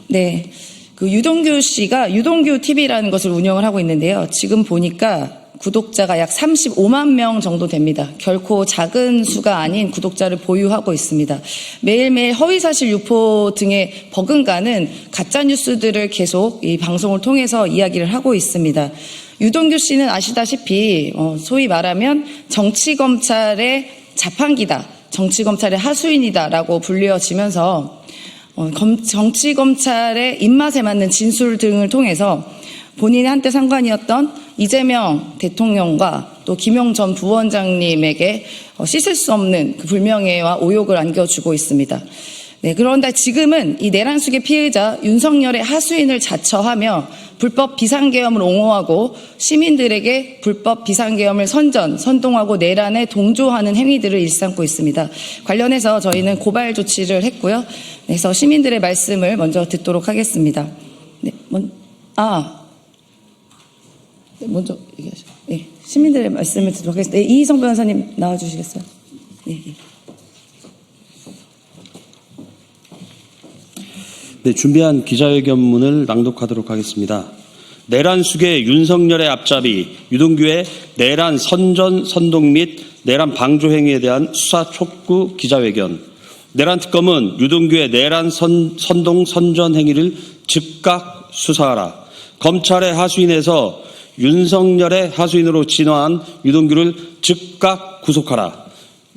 네. 그 유동규 씨가 유동규 TV라는 것을 운영을 하고 있는데요. 지금 보니까 구독자가 약 35만 명 정도 됩니다. 결코 작은 수가 아닌 구독자를 보유하고 있습니다. 매일매일 허위사실 유포 등의 버금가는 가짜뉴스들을 계속 이 방송을 통해서 이야기를 하고 있습니다. 유동규 씨는 아시다시피 소위 말하면 정치검찰의 자판기다, 정치검찰의 하수인이다라고 불려지면서 정치검찰의 입맛에 맞는 진술 등을 통해서 본인이 한때 상관이었던 이재명 대통령과 또 김용 전 부원장님에게 씻을 수 없는 그 불명예와 오욕을 안겨주고 있습니다. 네, 그런데 지금은 이 내란숙의 피해자 윤석열의 하수인을 자처하며 불법 비상계엄을 옹호하고 시민들에게 불법 비상계엄을 선동하고 내란에 동조하는 행위들을 일삼고 있습니다. 관련해서 저희는 고발 조치를 했고요. 그래서 시민들의 말씀을 먼저 듣도록 하겠습니다. 네, 먼저 얘기하시죠. 네, 시민들의 말씀을 듣도록 하겠습니다. 네, 이희성 변호사님 나와주시겠어요? 네. 네, 준비한 기자회견문을 낭독하도록 하겠습니다. 내란숙의 윤석열의 앞잡이 유동규의 내란 선전, 선동 및 내란 방조 행위에 대한 수사 촉구 기자회견. 내란 특검은 유동규의 내란 선동, 선전 행위를 즉각 수사하라. 검찰의 하수인에서 윤석열의 하수인으로 진화한 유동규를 즉각 구속하라.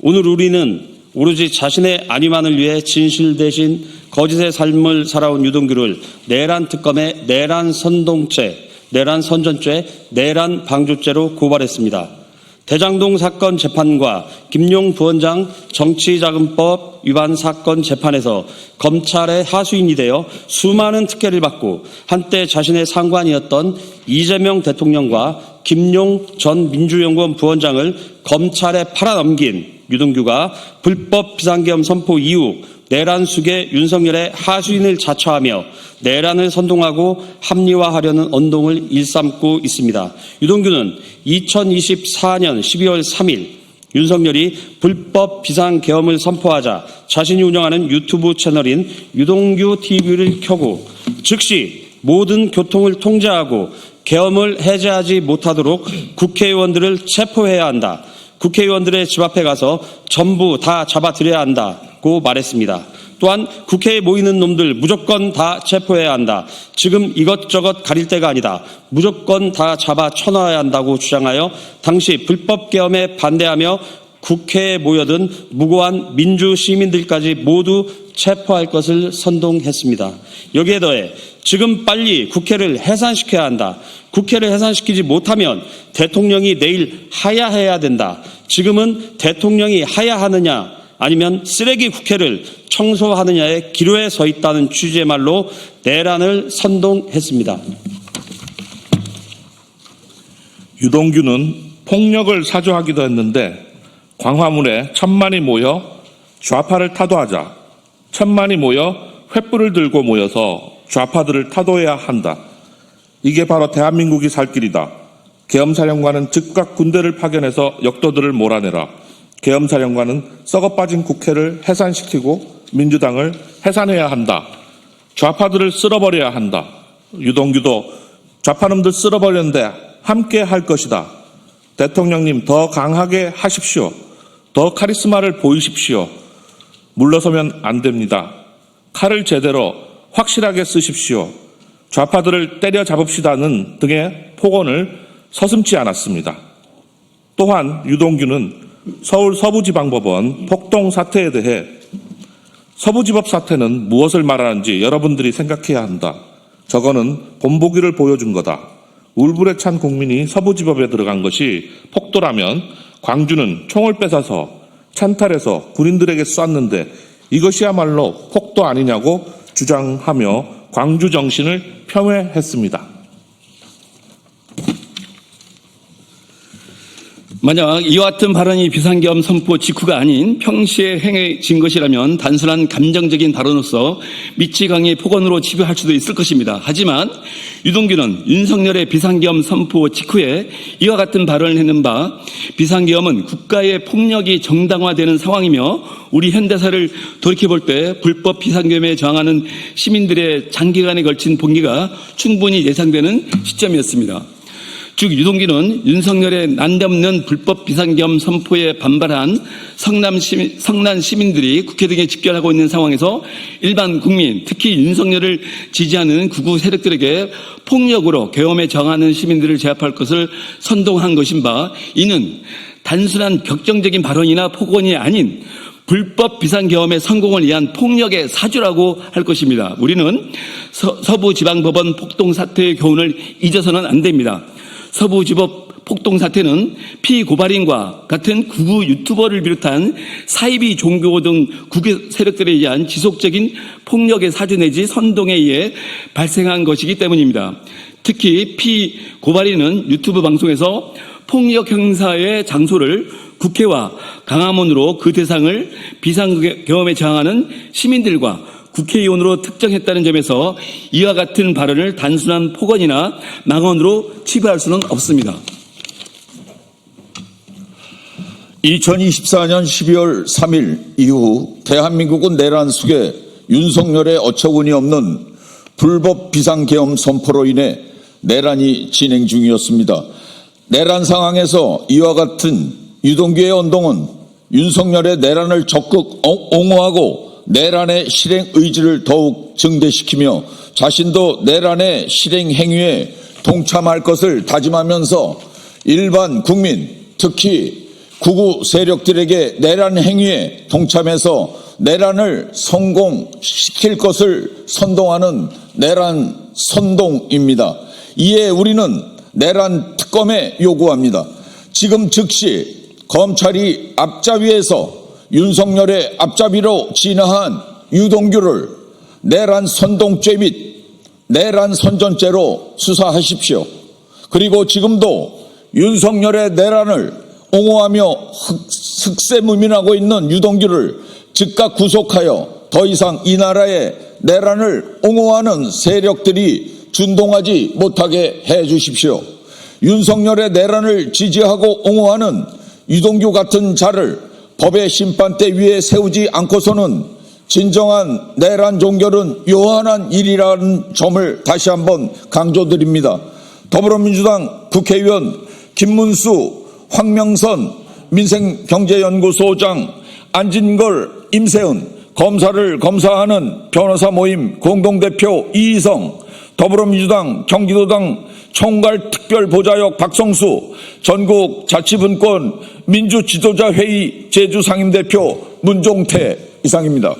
오늘 우리는 오로지 자신의 안위만을 위해 진실 대신 거짓의 삶을 살아온 유동규를 내란 특검의 내란 선동죄, 내란 선전죄, 내란 방조죄로 고발했습니다. 대장동 사건 재판과 김용 부원장 정치자금법 위반 사건 재판에서 검찰의 하수인이 되어 수많은 특혜를 받고 한때 자신의 상관이었던 이재명 대통령과 김용 전 민주연구원 부원장을 검찰에 팔아넘긴 유동규가 불법 비상계엄 선포 이후 내란숙의 윤석열의 하수인을 자처하며 내란을 선동하고 합리화하려는 언동을 일삼고 있습니다. 유동규는 2024년 12월 3일 윤석열이 불법 비상계엄을 선포하자 자신이 운영하는 유튜브 채널인 유동규 TV를 켜고 즉시 모든 교통을 통제하고 계엄을 해제하지 못하도록 국회의원들을 체포해야 한다. 국회의원들의 집 앞에 가서 전부 다 잡아들여야 한다고 말했습니다. 또한 국회에 모이는 놈들 무조건 다 체포해야 한다. 지금 이것저것 가릴 때가 아니다. 무조건 다 잡아 쳐넣어야 한다고 주장하여 당시 불법 계엄에 반대하며 국회에 모여든 무고한 민주 시민들까지 모두 체포할 것을 선동했습니다. 여기에 더해 지금 빨리 국회를 해산시켜야 한다. 국회를 해산시키지 못하면 대통령이 내일 하야해야 된다. 지금은 대통령이 하야하느냐 아니면 쓰레기 국회를 청소하느냐의 기로에 서 있다는 취지의 말로 내란을 선동했습니다. 유동규는 폭력을 사주하기도 했는데 광화문에 천만이 모여 좌파를 타도하자 천만이 모여 횃불을 들고 모여서 좌파들을 타도해야 한다. 이게 바로 대한민국이 살 길이다. 계엄사령관은 즉각 군대를 파견해서 역도들을 몰아내라. 계엄사령관은 썩어빠진 국회를 해산시키고 민주당을 해산해야 한다. 좌파들을 쓸어버려야 한다. 유동규도 좌파놈들 쓸어버렸는데 함께 할 것이다. 대통령님 더 강하게 하십시오. 더 카리스마를 보이십시오. 물러서면 안 됩니다. 칼을 제대로 확실하게 쓰십시오. 좌파들을 때려잡읍시다는 등의 폭언을 서슴지 않았습니다. 또한 유동규는 서울 서부지방법원 폭동 사태에 대해 서부지법 사태는 무엇을 말하는지 여러분들이 생각해야 한다. 저거는 본보기를 보여준 거다. 울불에 찬 국민이 서부지법에 들어간 것이 폭도라면 광주는 총을 뺏어서 찬탈해서 군인들에게 쐈는데 이것이야말로 폭도 아니냐고 주장하며 광주 정신을 폄훼했습니다. 만약 이와 같은 발언이 비상계엄 선포 직후가 아닌 평시에 행해진 것이라면 단순한 감정적인 발언으로서 미치광이 폭언으로 치부할 수도 있을 것입니다. 하지만 유동규는 윤석열의 비상계엄 선포 직후에 이와 같은 발언을 했는 바 비상계엄은 국가의 폭력이 정당화되는 상황이며 우리 현대사를 돌이켜볼 때 불법 비상계엄에 저항하는 시민들의 장기간에 걸친 봉기가 충분히 예상되는 시점이었습니다. 즉 유동규는 윤석열의 난데없는 불법 비상계엄 선포에 반발한 성남 시민들이 국회 등에 집결하고 있는 상황에서 일반 국민, 특히 윤석열을 지지하는 극우 세력들에게 폭력으로 계엄에 저항하는 시민들을 제압할 것을 선동한 것인 바 이는 단순한 격정적인 발언이나 폭언이 아닌 불법 비상계엄의 성공을 위한 폭력의 사주라고 할 것입니다. 우리는 서부지방법원 폭동사태의 교훈을 잊어서는 안 됩니다. 서부지법 폭동사태는 피고발인과 같은 극우 유튜버를 비롯한 사이비 종교 등 국외 세력들에 의한 지속적인 폭력의 사주 내지 선동에 의해 발생한 것이기 때문입니다. 특히 피고발인은 유튜브 방송에서 폭력 행사의 장소를 국회와 강화문으로 그 대상을 비상계엄에 저항하는 시민들과 국회의원으로 특정했다는 점에서 이와 같은 발언을 단순한 폭언이나 망언으로 치부할 수는 없습니다. 2024년 12월 3일 이후 대한민국은 내란 속에 윤석열의 어처구니 없는 불법 비상계엄 선포로 인해 내란이 진행 중이었습니다. 내란 상황에서 이와 같은 유동규의 언동은 윤석열의 내란을 적극 옹호하고 내란의 실행 의지를 더욱 증대시키며 자신도 내란의 실행 행위에 동참할 것을 다짐하면서 일반 국민, 특히 극우 세력들에게 내란 행위에 동참해서 내란을 성공시킬 것을 선동하는 내란 선동입니다. 이에 우리는 내란 특검에 요구합니다. 지금 즉시 검찰이 앞자위에서 윤석열의 앞잡이로 진화한 유동규를 내란 선동죄 및 내란 선전죄로 수사하십시오. 그리고 지금도 윤석열의 내란을 옹호하며 흑세무민하고 있는 유동규를 즉각 구속하여 더 이상 이 나라의 내란을 옹호하는 세력들이 준동하지 못하게 해 주십시오. 윤석열의 내란을 지지하고 옹호하는 유동규 같은 자를 법의 심판대 위에 세우지 않고서는 진정한 내란 종결은 요한한 일이라는 점을 다시 한번 강조드립니다. 더불어민주당 국회의원 김문수, 황명선, 민생경제연구소장, 안진걸, 임세은, 검사를 검사하는 변호사 모임 공동대표 이희성, 더불어민주당 경기도당 총괄특별보좌역 박성수, 전국자치분권 민주지도자회의 제주상임대표 문종태 이상입니다.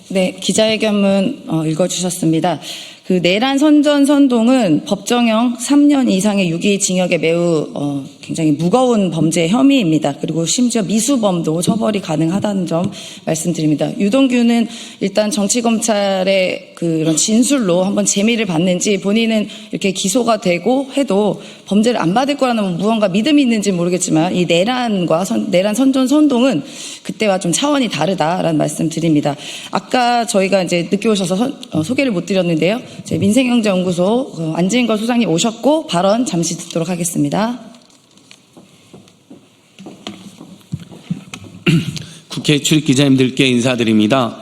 네, 기자회견문 읽어주셨습니다. 그 내란 선전 선동은 법정형 3년 이상의 유기징역에 매우 굉장히 무거운 범죄 혐의입니다. 그리고 심지어 미수범도 처벌이 가능하다는 점 말씀드립니다. 유동규는 일단 정치검찰의 그런 진술로 한번 재미를 봤는지 본인은 이렇게 기소가 되고 해도 범죄를 안 받을 거라는 무언가 믿음이 있는지 모르겠지만 이 내란과 내란 선전 선동은 그때와 좀 차원이 다르다라는 말씀 드립니다. 아까 저희가 이제 늦게 오셔서 소개를 못 드렸는데요. 제 민생경제연구소 안진걸 소장님 오셨고 발언 잠시 듣도록 하겠습니다. 국회 출입 기자님들께 인사드립니다.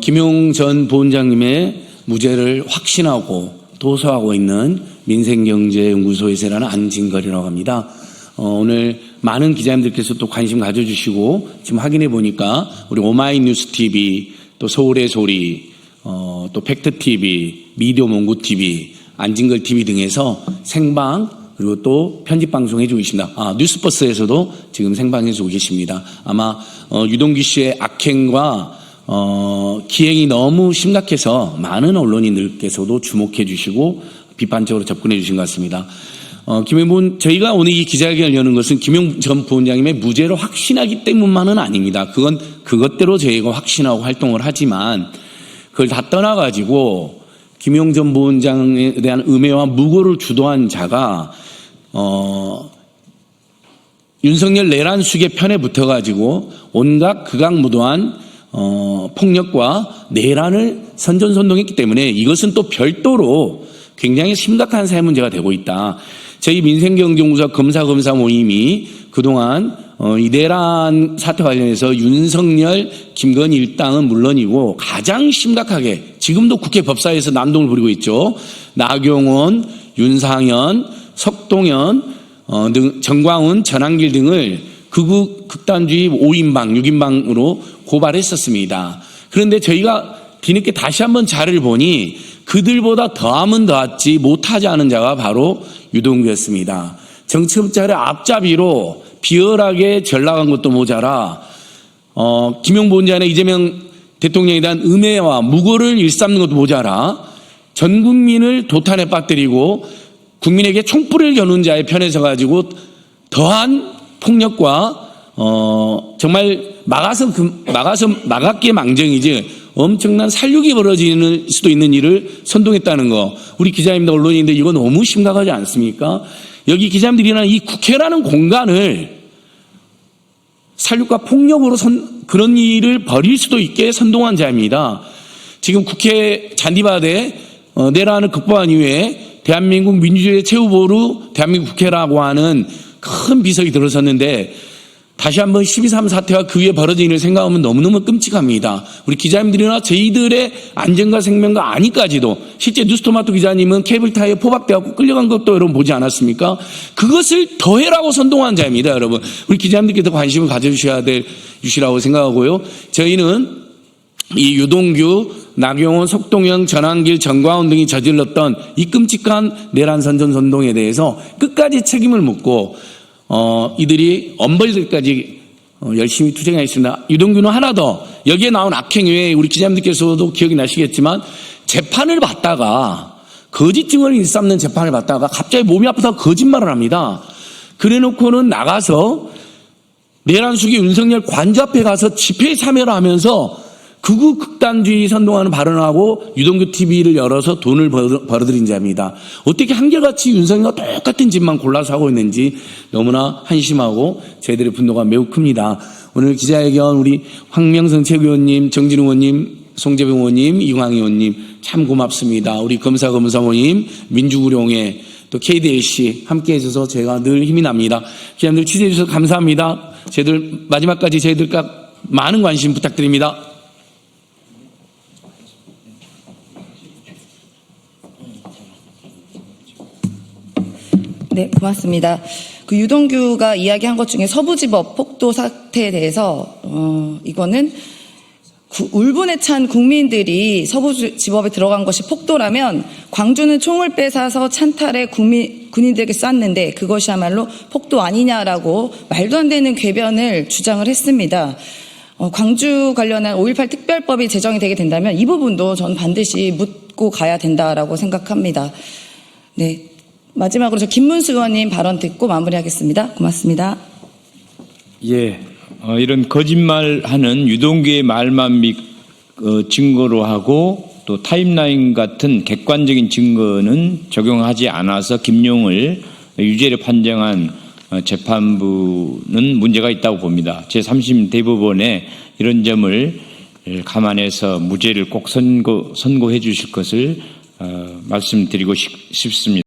김용 전 부원장님의 무죄를 확신하고 도서하고 있는 민생경제연구소에서 일하는 안진걸이라고 합니다. 오늘 많은 기자님들께서 또 관심 가져주시고 지금 확인해 보니까 우리 오마이뉴스 TV, 또 서울의 소리, 또 팩트TV, 미디어몽고TV, 안진걸 TV 등에서 생방 그리고 또 편집방송 해주고 계십니다. 뉴스버스에서도 지금 생방해주고 계십니다. 아마 유동규 씨의 악행과 기행이 너무 심각해서 많은 언론인들께서도 주목해 주시고 비판적으로 접근해 주신 것 같습니다. 저희가 오늘 이 기자회견을 여는 것은 김용 전 부원장님의 무죄를 확신하기 때문만은 아닙니다. 그건 그것대로 저희가 확신하고 활동을 하지만 그걸 다 떠나가지고 김용 전 부원장에 대한 음해와 무고를 주도한 자가 윤석열 내란숙의 편에 붙어가지고 온갖 극악무도한 폭력과 내란을 선전선동했기 때문에 이것은 또 별도로 굉장히 심각한 사회 문제가 되고 있다. 저희 민생경제연구소 검사 모임이 그동안 이 내란 사태 관련해서 윤석열, 김건희 일당은 물론이고 가장 심각하게 지금도 국회 법사위에서 난동을 부리고 있죠. 나경원, 윤상현, 석동현 등 정광훈, 전한길 등을 극우 극단주의 5인방, 6인방으로 고발했었습니다. 그런데 저희가 뒤늦게 다시 한번 자료를 보니 그들보다 더하면 더하지 못하지 않은 자가 바로 유동규였습니다. 정치업자를 앞잡이로 비열하게 전락한 것도 모자라 김용 부원장의 이재명 대통령에 대한 음해와 무고를 일삼는 것도 모자라 전 국민을 도탄에 빠뜨리고 국민에게 총불을 겨눈 자의 편에 서가지고 더한 폭력과 정말 막았기에 망정이지 엄청난 살육이 벌어질 수도 있는 일을 선동했다는 거. 우리 기자님들 언론인들 이거 너무 심각하지 않습니까? 여기 기자님들이나 이 국회라는 공간을 살육과 폭력으로 그런 일을 벌일 수도 있게 선동한 자입니다. 지금 국회 잔디밭에 내란을 극복한 이후에 대한민국 민주주의의 최후보로 대한민국 국회라고 하는 큰 비석이 들어섰는데 다시 한번 12.3 사태와 그 위에 벌어진 일을 생각하면 너무너무 끔찍합니다. 우리 기자님들이나 저희들의 안전과 생명과 안위까지도 실제 뉴스토마토 기자님은 케이블타이에 포박돼갖고 끌려간 것도 여러분 보지 않았습니까? 그것을 더해라고 선동한 자입니다, 여러분. 우리 기자님들께서 관심을 주시라고 생각하고요. 저희는 이 유동규, 나경원, 석동현, 전한길, 정광훈 등이 저질렀던 이 끔찍한 내란 선전선동에 대해서 끝까지 책임을 묻고 이들이 엄벌들까지 열심히 투쟁하겠습니다. 유동규는 하나 더 여기에 나온 악행 외에 우리 기자님들께서도 기억이 나시겠지만 재판을 받다가 거짓 증언을 일삼는 재판을 받다가 갑자기 몸이 아프다고 거짓말을 합니다. 그래놓고는 나가서 내란숙이 윤석열 관저 앞에 가서 집회에 참여를 하면서 극우 극단주의 선동하는 발언을 하고 유동규 TV를 열어서 돈을 벌어들인 자입니다. 어떻게 한결같이 윤석열과 똑같은 짓만 골라서 하고 있는지 너무나 한심하고 저희들의 분노가 매우 큽니다. 오늘 기자회견 우리 황명선 최고위원님, 정진웅 의원님, 송재병 의원님, 이광희 의원님 참 고맙습니다. 우리 검사 모임, 민주구룡회 또 KDLC 함께해 주셔서 제가 늘 힘이 납니다. 기자님들 취재해 주셔서 감사합니다. 저희들 마지막까지 저희들 많은 관심 부탁드립니다. 네, 고맙습니다. 그 유동규가 이야기한 것 중에 서부지법 폭도 사태에 대해서 이거는 울분에 찬 국민들이 서부지법에 들어간 것이 폭도라면 광주는 총을 빼앗아서 찬탈해 군인들에게 쐈는데 그것이야말로 폭도 아니냐라고 말도 안 되는 궤변을 주장을 했습니다. 광주 관련한 5.18 특별법이 제정이 되게 된다면 이 부분도 저는 반드시 묻고 가야 된다라고 생각합니다. 네. 마지막으로 저 김문수 의원님 발언 듣고 마무리하겠습니다. 고맙습니다. 예, 이런 거짓말하는 유동규의 말만 증거로 하고 또 타임라인 같은 객관적인 증거는 적용하지 않아서 김용을 유죄를 판정한 재판부는 문제가 있다고 봅니다. 제3심 대법원에 이런 점을 감안해서 무죄를 꼭 선고해 주실 것을 말씀드리고 싶습니다.